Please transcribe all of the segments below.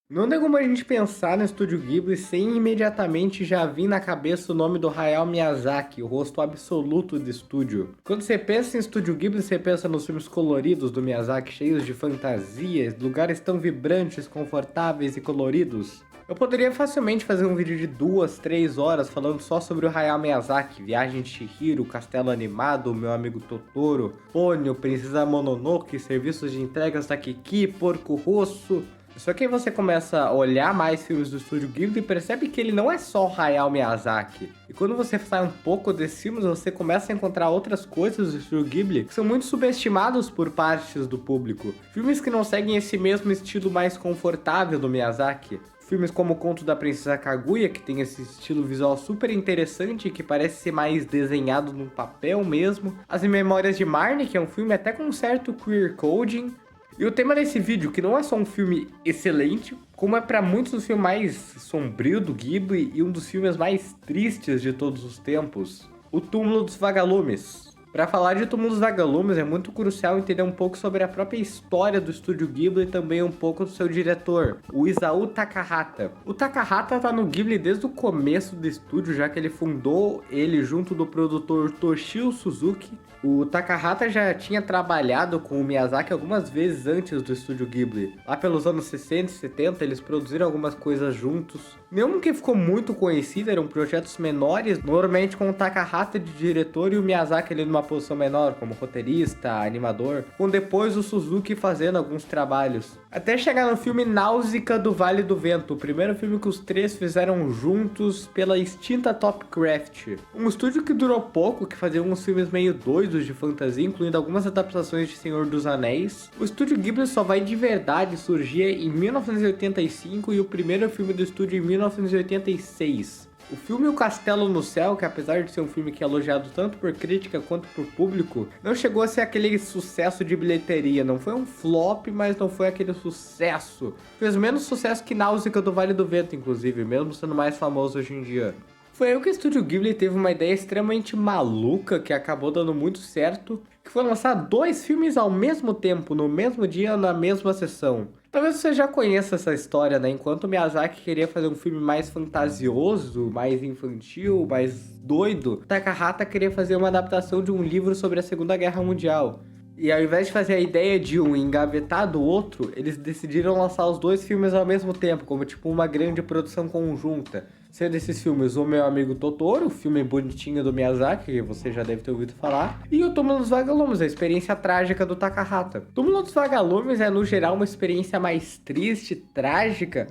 Não tem como a gente pensar no Estúdio Ghibli sem imediatamente já vir na cabeça o nome do Hayao Miyazaki, o rosto absoluto do estúdio. Quando você pensa em Estúdio Ghibli, você pensa nos filmes coloridos do Miyazaki, cheios de fantasias, lugares tão vibrantes, confortáveis e coloridos. Eu poderia facilmente fazer um vídeo de 2, 3 horas falando só sobre o Hayao Miyazaki, Viagem de Chihiro, Castelo Animado, Meu Amigo Totoro, Ponyo, Princesa Mononoke, Serviços de Entregas da Kiki, Porco Rosso. Só que aí você começa a olhar mais filmes do Estúdio Ghibli e percebe que ele não é só o Hayao Miyazaki. E quando você sai um pouco desses filmes, você começa a encontrar outras coisas do Estúdio Ghibli que são muito subestimados por partes do público. Filmes que não seguem esse mesmo estilo mais confortável do Miyazaki. Filmes como O Conto da Princesa Kaguya, que tem esse estilo visual super interessante, que parece ser mais desenhado no papel mesmo. As Memórias de Marnie, que é um filme até com um certo queer coding. E o tema desse vídeo, que não é só um filme excelente, como é para muitos o filme mais sombrio do Ghibli e um dos filmes mais tristes de todos os tempos, O Túmulo dos Vagalumes. Para falar de Túmulo dos Vagalumes, é muito crucial entender um pouco sobre a própria história do Estúdio Ghibli e também um pouco do seu diretor, o Isao Takahata. O Takahata tá no Ghibli desde o começo do estúdio, já que ele fundou ele junto do produtor Toshio Suzuki. O Takahata já tinha trabalhado com o Miyazaki algumas vezes antes do Estúdio Ghibli. Lá pelos anos 60 e 70, eles produziram algumas coisas juntos. Nenhum que ficou muito conhecido, eram projetos menores, normalmente com o Takahata de diretor e o Miyazaki ali numa posição menor, como roteirista, animador, com depois o Suzuki fazendo alguns trabalhos. Até chegar no filme Náusea do Vale do Vento, o primeiro filme que os três fizeram juntos pela extinta Topcraft. Um estúdio que durou pouco, que fazia uns filmes meio doidos de fantasia, incluindo algumas adaptações de Senhor dos Anéis. O Estúdio Ghibli só vai de verdade surgir em 1985 e o primeiro filme do estúdio em 1986. O filme O Castelo no Céu, que apesar de ser um filme que é elogiado tanto por crítica quanto por público, não chegou a ser aquele sucesso de bilheteria. Não foi um flop, mas não foi aquele sucesso. Fez menos sucesso que Náusea do Vale do Vento, inclusive, mesmo sendo mais famoso hoje em dia. Foi aí que o Estúdio Ghibli teve uma ideia extremamente maluca, que acabou dando muito certo, que foi lançar 2 filmes ao mesmo tempo, no mesmo dia, na mesma sessão. Talvez você já conheça essa história, né? Enquanto o Miyazaki queria fazer um filme mais fantasioso, mais infantil, mais doido, Takahata queria fazer uma adaptação de um livro sobre a Segunda Guerra Mundial. E ao invés de fazer a ideia de um engavetar do outro, eles decidiram lançar os 2 filmes ao mesmo tempo, como tipo uma grande produção conjunta. Sendo esses filmes O Meu Amigo Totoro, o filme bonitinho do Miyazaki, que você já deve ter ouvido falar, e O Túmulo dos Vagalumes, a experiência trágica do Takahata. O Túmulo dos Vagalumes é, no geral, uma experiência mais triste, trágica,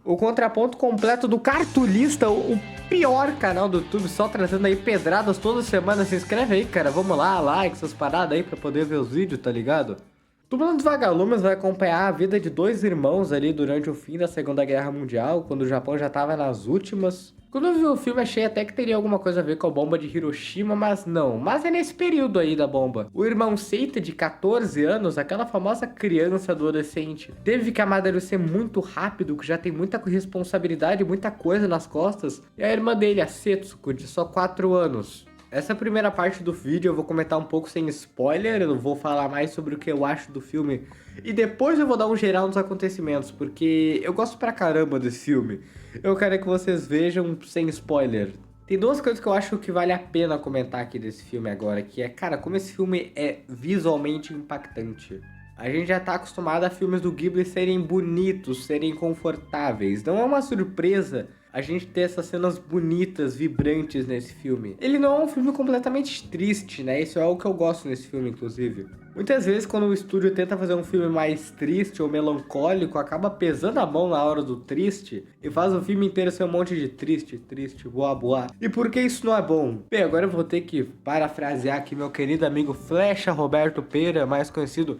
o contraponto completo do Cartunista, o pior canal do YouTube, só trazendo aí pedradas toda semana. Se inscreve aí, cara, vamos lá, like, essas paradas aí pra poder ver os vídeos, tá ligado? Túmulo dos Vagalumes vai acompanhar a vida de 2 irmãos ali durante o fim da Segunda Guerra Mundial, quando o Japão já tava nas últimas. Quando eu vi o filme, achei até que teria alguma coisa a ver com a bomba de Hiroshima, mas não. Mas é nesse período aí da bomba. O irmão Seita, de 14 anos, aquela famosa criança adolescente, teve que amadurecer muito rápido, que já tem muita responsabilidade, muita coisa nas costas. E a irmã dele, a Setsuko, de só 4 anos. Essa primeira parte do vídeo eu vou comentar um pouco sem spoiler, eu vou falar mais sobre o que eu acho do filme e depois eu vou dar um geral nos acontecimentos, porque eu gosto pra caramba desse filme. Eu quero que vocês vejam sem spoiler. Tem 2 coisas que eu acho que vale a pena comentar aqui desse filme agora, que é, cara, como esse filme é visualmente impactante. A gente já tá acostumado a filmes do Ghibli serem bonitos, serem confortáveis. Não é uma surpresa a gente ter essas cenas bonitas, vibrantes nesse filme. Ele não é um filme completamente triste, né? Isso é algo que eu gosto nesse filme, inclusive. Muitas vezes, quando o estúdio tenta fazer um filme mais triste ou melancólico, acaba pesando a mão na hora do triste e faz o filme inteiro ser um monte de triste, triste, boa, boa. E por que isso não é bom? Bem, agora eu vou ter que parafrasear aqui meu querido amigo Flecha Roberto Pera, mais conhecido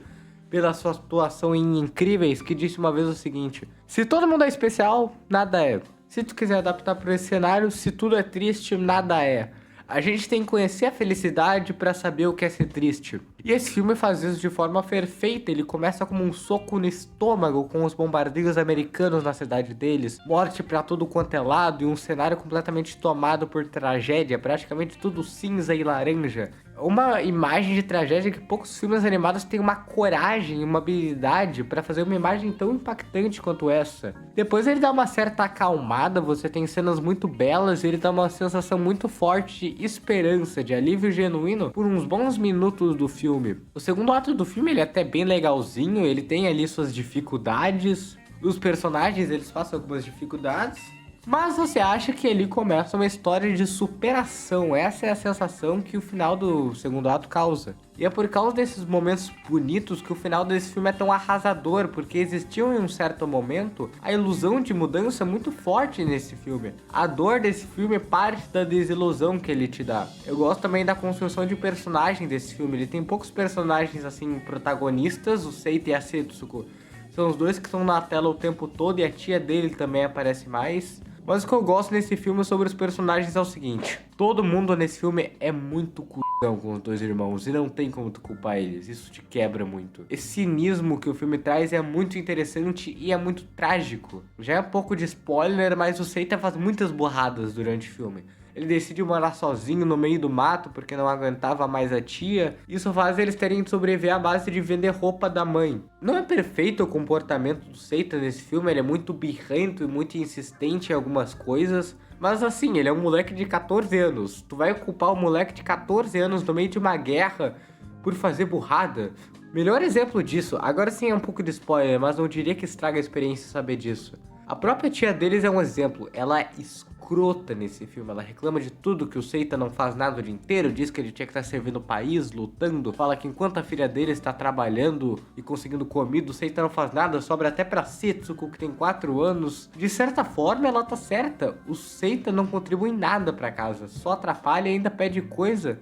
pela sua atuação em Incríveis, que disse uma vez o seguinte: se todo mundo é especial, nada é. Se tu quiser adaptar para esse cenário, se tudo é triste, nada é. A gente tem que conhecer a felicidade para saber o que é ser triste. E esse filme faz isso de forma perfeita. Ele começa como um soco no estômago, com os bombardeios americanos na cidade deles, morte pra todo quanto é lado e um cenário completamente tomado por tragédia, praticamente tudo cinza e laranja. Uma imagem de tragédia que poucos filmes animados têm uma coragem e uma habilidade pra fazer uma imagem tão impactante quanto essa. Depois ele dá uma certa acalmada, você tem cenas muito belas e ele dá uma sensação muito forte de esperança, de alívio genuíno por uns bons minutos do filme. O segundo ato do filme ele é até bem legalzinho, ele tem ali suas dificuldades, os personagens eles passam algumas dificuldades, mas você acha que ali começa uma história de superação. Essa é a sensação que o final do segundo ato causa. E é por causa desses momentos bonitos que o final desse filme é tão arrasador, porque existiu em um certo momento a ilusão de mudança muito forte nesse filme. A dor desse filme parte da desilusão que ele te dá. Eu gosto também da construção de personagem desse filme. Ele tem poucos personagens assim protagonistas, o Seita e a Setsuko. São os dois que estão na tela o tempo todo e a tia dele também aparece mais. Mas o que eu gosto nesse filme sobre os personagens é o seguinte: todo mundo nesse filme é muito cuzão com os dois irmãos e não tem como tu culpar eles, isso te quebra muito. Esse cinismo que o filme traz é muito interessante e é muito trágico. Já é um pouco de spoiler, mas o Seita faz muitas burradas durante o filme. Ele decide morar sozinho no meio do mato porque não aguentava mais a tia. Isso faz eles terem de sobreviver à base de vender roupa da mãe. Não é perfeito o comportamento do Seita nesse filme, ele é muito birrento e muito insistente em algumas coisas. Mas assim, ele é um moleque de 14 anos. Tu vai culpar o moleque de 14 anos no meio de uma guerra por fazer burrada? Melhor exemplo disso, agora sim é um pouco de spoiler, mas não diria que estraga a experiência saber disso. A própria tia deles é um exemplo, ela é escrota nesse filme, ela reclama de tudo, que o Seita não faz nada o dia inteiro, diz que ele tinha que estar servindo o país, lutando, fala que enquanto a filha dele está trabalhando e conseguindo comida, o Seita não faz nada, sobra até pra Setsuko, que tem 4 anos. De certa forma, ela tá certa, o Seita não contribui em nada pra casa, só atrapalha e ainda pede coisa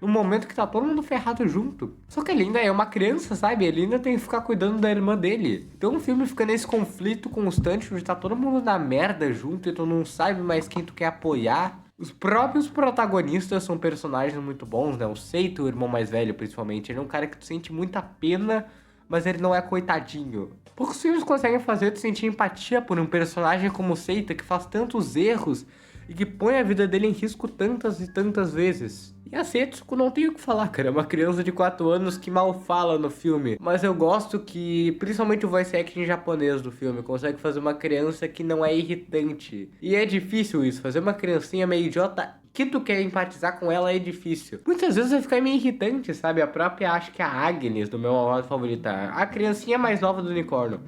no momento que tá todo mundo ferrado junto. Só que ele ainda é uma criança, sabe? Ele ainda tem que ficar cuidando da irmã dele. Então o filme fica nesse conflito constante, onde tá todo mundo na merda junto e tu não sabe mais quem tu quer apoiar. Os próprios protagonistas são personagens muito bons, né? O Seito, o irmão mais velho, principalmente, ele é um cara que tu sente muita pena, mas ele não é coitadinho. Poucos filmes conseguem fazer tu sentir empatia por um personagem como o Seita, que faz tantos erros e que põe a vida dele em risco tantas e tantas vezes. E a Setsuko não tem o que falar, cara, é uma criança de 4 anos que mal fala no filme. Mas eu gosto que, principalmente o voice acting japonês do filme, consegue fazer uma criança que não é irritante. E é difícil isso, fazer uma criancinha meio idiota que tu quer empatizar com ela é difícil. Muitas vezes vai ficar meio irritante, sabe? A própria, acho que a Agnes, do meu modo favorito, a criancinha mais nova do unicórnio.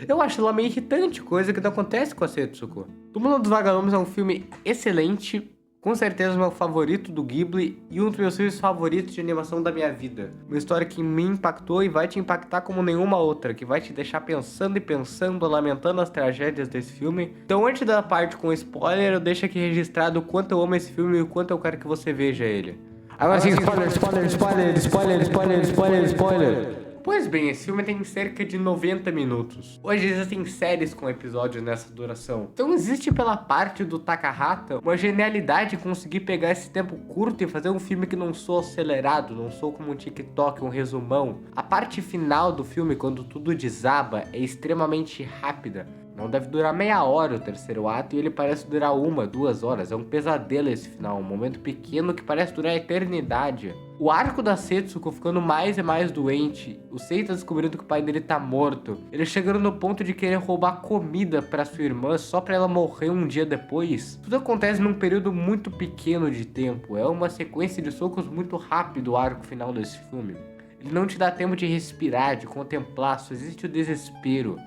Eu acho ela meio irritante, coisa que não acontece com a Setsuko. Túmulo dos Vagalumes é um filme excelente, com certeza o meu favorito do Ghibli e um dos meus filmes favoritos de animação da minha vida. Uma história que me impactou e vai te impactar como nenhuma outra, que vai te deixar pensando e pensando, lamentando as tragédias desse filme. Então antes da parte com spoiler, eu deixo aqui registrado o quanto eu amo esse filme e o quanto eu quero que você veja ele. Agora sim, spoiler. Pois bem, esse filme tem cerca de 90 minutos. Hoje existem séries com episódios nessa duração. Então existe pela parte do Takahata uma genialidade em conseguir pegar esse tempo curto e fazer um filme que não soa acelerado, não soa como um TikTok, um resumão. A parte final do filme, quando tudo desaba, é extremamente rápida. Não deve durar meia hora o terceiro ato e ele parece durar 1, 2 horas. É um pesadelo esse final, um momento pequeno que parece durar a eternidade. O arco da Setsuko ficando mais e mais doente, o Seita descobrindo que o pai dele tá morto, ele chegando no ponto de querer roubar comida pra sua irmã só pra ela morrer um dia depois. Tudo acontece num período muito pequeno de tempo, é uma sequência de socos muito rápido o arco final desse filme. Ele não te dá tempo de respirar, de contemplar, só existe o desespero.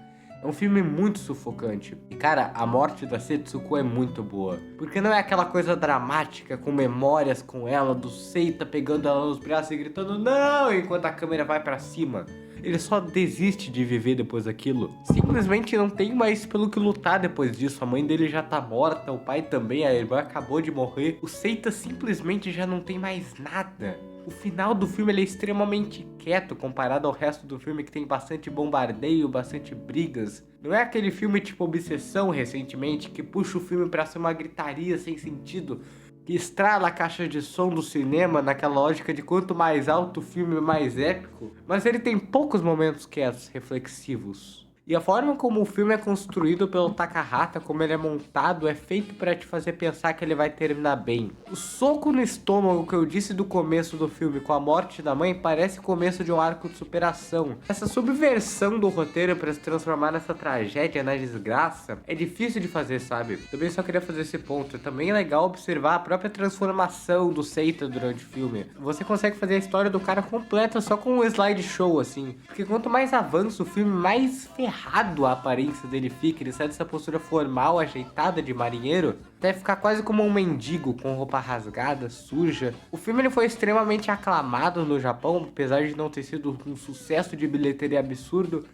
É um filme muito sufocante. E cara, a morte da Setsuko é muito boa. Porque não é aquela coisa dramática, com memórias com ela, do Seita pegando ela nos braços e gritando não, enquanto a câmera vai pra cima. Ele só desiste de viver depois daquilo. Simplesmente não tem mais pelo que lutar depois disso. A mãe dele já tá morta, o pai também, a irmã acabou de morrer. O Seita simplesmente já não tem mais nada. O final do filme ele é extremamente quieto comparado ao resto do filme, que tem bastante bombardeio, bastante brigas. Não é aquele filme tipo Obsessão recentemente, que puxa o filme pra ser uma gritaria sem sentido. que estrala a caixa de som do cinema naquela lógica de quanto mais alto o filme, mais épico, mas ele tem poucos momentos quietos, reflexivos. E a forma como o filme é construído pelo Takahata, como ele é montado, é feito pra te fazer pensar que ele vai terminar bem. O soco no estômago que eu disse do começo do filme com a morte da mãe parece o começo de um arco de superação. Essa subversão do roteiro pra se transformar nessa tragédia, na desgraça, é difícil de fazer, sabe? Também só queria fazer esse ponto. É também legal observar a própria transformação do Seita durante o filme. Você consegue fazer a história do cara completa só com um slideshow, assim. Porque quanto mais avança o filme, mais ferrado a aparência dele fica. Ele sai dessa postura formal, ajeitada de marinheiro, até ficar quase como um mendigo, com roupa rasgada, suja. O filme ele foi extremamente aclamado no Japão, apesar de não ter sido um sucesso de bilheteria absurdo.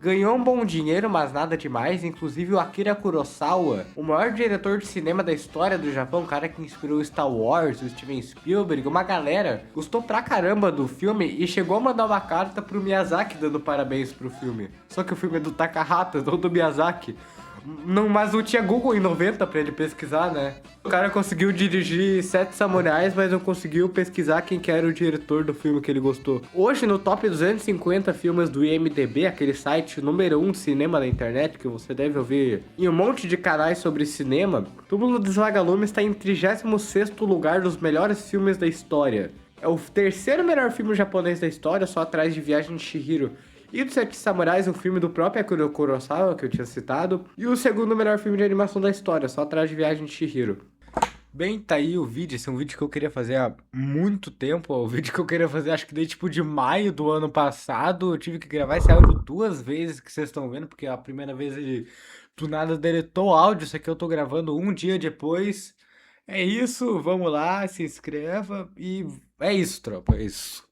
Ganhou um bom dinheiro, mas nada demais. Inclusive o Akira Kurosawa, o maior diretor de cinema da história do Japão, o cara que inspirou Star Wars, o Steven Spielberg, uma galera, gostou pra caramba do filme e chegou a mandar uma carta pro Miyazaki dando parabéns pro filme. Só que o filme é do Takahata, não do Miyazaki. Não, mas não tinha Google em 90 pra ele pesquisar, né? O cara conseguiu dirigir Sete Samurais, mas não conseguiu pesquisar quem que era o diretor do filme que ele gostou. Hoje, no top 250 filmes do IMDb, aquele site número 1 de cinema da internet, que você deve ouvir em um monte de canais sobre cinema, Túmulo dos Vagalumes está em 36º lugar dos melhores filmes da história. É o terceiro melhor filme japonês da história, só atrás de Viagem de Chihiro. E dos Sete Samurais, um filme do próprio Akira Kurosawa, que eu tinha citado. E o segundo melhor filme de animação da história, só atrás de Viagem de Chihiro. Bem, tá aí o vídeo. Esse é um vídeo que eu queria fazer há muito tempo. O vídeo que eu queria fazer, acho que desde tipo de maio do ano passado. Eu tive que gravar esse áudio 2 vezes que vocês estão vendo, porque a primeira vez ele do nada deletou o áudio. Isso aqui eu tô gravando um dia depois. É isso, vamos lá, se inscreva e é isso, tropa, é isso.